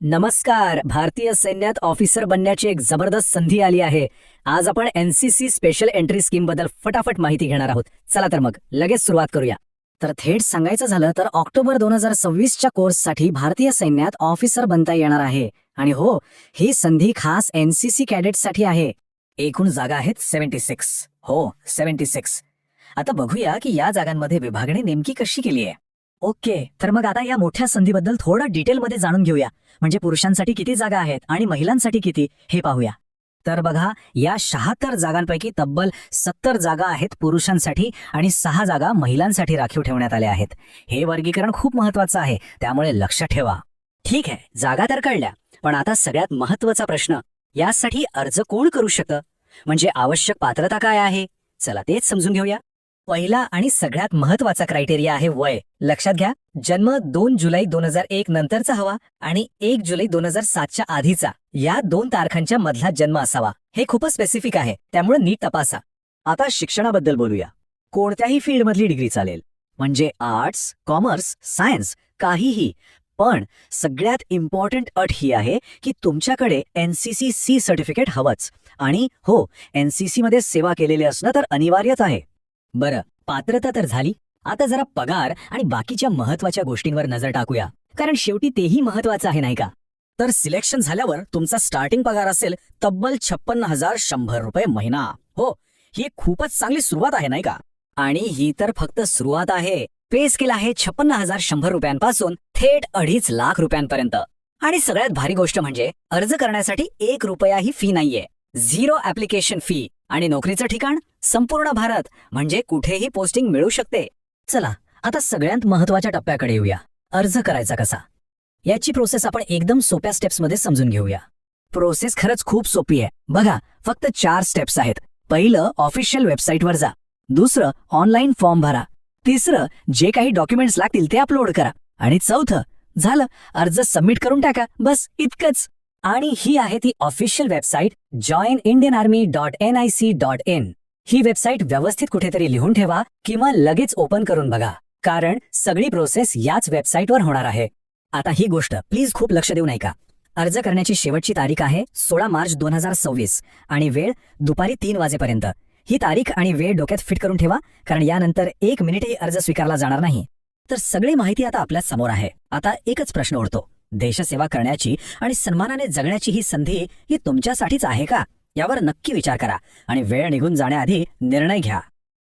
नमस्कार. भारतीय सैन्यात ऑफिसर बनण्याची एक जबरदस्त संधी आली आहे. आज आपण एनसीसी स्पेशल एंट्री स्कीम बद्दल फटाफट माहिती घेणार आहोत. चला तर मग लगेच सुरुवात करूया. तर थेट सांगायचं झालं तर ऑक्टोबर 2026च्या कोर्ससाठी भारतीय सैन्यात ऑफिसर बनता येणार आहे. आणि हो, ही संधी खास एनसीसी कॅडेट्ससाठी आहे. एकूण जागा आहेत 76. हो, 76. आता बघूया की या जागांमध्ये विभागणी नेमकी कशी केली आहे. ओके, तर मग आता या मोठ्या संधीबद्दल थोडं डिटेलमध्ये जाणून घेऊया. म्हणजे पुरुषांसाठी किती जागा आहेत आणि महिलांसाठी किती हे पाहूया. तर बघा, या 76 जागांपैकी तब्बल 70 जागा आहेत पुरुषांसाठी आणि 6 जागा महिलांसाठी राखीव ठेवण्यात आल्या आहेत. हे वर्गीकरण खूप महत्वाचं आहे, त्यामुळे लक्ष ठेवा. ठीक आहे, जागा तर कळल्या, पण आता सगळ्यात महत्वाचा प्रश्न, यासाठी अर्ज कोण करू शकतं? म्हणजे आवश्यक पात्रता काय आहे? चला तेच समजून घेऊया. पहिला आणि सगळ्यात महत्वाचा क्रायटेरिया आहे वय. लक्षात घ्या, जन्म 2 जुलै 2001 नंतरचा हवा आणि 1 जुलै 2007च्या आधीचा, या 2 तारखांच्या मधला जन्म असावा. हे खूपच स्पेसिफिक आहे, त्यामुळे नीट तपासा. आता शिक्षणाबद्दल बोलूया. कोणत्याही फील्डमधली डिग्री चालेल, म्हणजे आर्ट्स, कॉमर्स, सायन्स, काहीही. पण सगळ्यात इम्पॉर्टंट अट ही आहे की तुमच्याकडे एनसीसी सी सर्टिफिकेट हवंच. आणि हो, एनसीसी मध्ये सेवा केलेली असणं तर अनिवार्यच आहे. बरं, पात्रता तर झाली. आता जरा पगार आणि बाकीच्या महत्वाच्या गोष्टींवर नजर टाकूया, कारण शेवटी तेही महत्वाचं आहे, नाही का? तर सिलेक्शन झाल्यावर तुमचा स्टार्टिंग पगार असेल तब्बल 56,100 रुपये महिना. हो, ही खूपच चांगली सुरुवात आहे, नाही का? आणि ही तर फक्त सुरुवात आहे. पे स्केल आहे 56,100 रुपयांपासून थेट 2.5 लाख रुपयांपर्यंत. आणि सगळ्यात भारी गोष्ट म्हणजे अर्ज करण्यासाठी 1 रुपयाही फी नाहीये. 0 ऍप्लिकेशन फी. आणि नोकरीचं ठिकाण संपूर्ण भारत, म्हणजे कुठेही पोस्टिंग मिळू शकते. चला आता सगळ्यात महत्वाच्या टप्प्याकडे येऊया. अर्ज करायचा कसा, याची प्रोसेस आपण एकदम सोप्या स्टेप्समध्ये समजून घेऊया. प्रोसेस खरंच खूप सोपी आहे. बघा, फक्त 4 स्टेप्स आहेत. पहिलं, ऑफिशियल वेबसाईटवर जा. दुसरं, ऑनलाईन फॉर्म भरा. तिसरं, जे काही डॉक्युमेंट्स लागतील ते अपलोड करा. आणि चौथं, झालं, अर्ज सबमिट करून टाका. बस इतकंच. आणि ही आहे ती ऑफिशियल वेबसाईट joinindianarmy.nic.in. ही वेबसाईट व्यवस्थित कुठेतरी लिहून ठेवा किंवा लगेच ओपन करून बघा, कारण सगळी प्रोसेस याच वेबसाईटवर होणार आहे. आता ही गोष्ट प्लीज खूप लक्ष देऊ नका. अर्ज करण्याची शेवटची तारीख आहे 16 मार्च 2026 आणि वेळ दुपारी 3 वाजेपर्यंत. ही तारीख आणि वेळ डोक्यात फिट करून ठेवा, कारण यानंतर 1 मिनिटही अर्ज स्वीकारला जाणार नाही. तर सगळी माहिती आता आपल्या समोर आहे. आता एकच प्रश्न उरतो, देशसेवा करण्याची आणि सन्मानाने जगण्याची ही संधी ही तुमच्यासाठीच आहे का? यावर नक्की विचार करा आणि वेळ निघून जाण्याआधी निर्णय घ्या.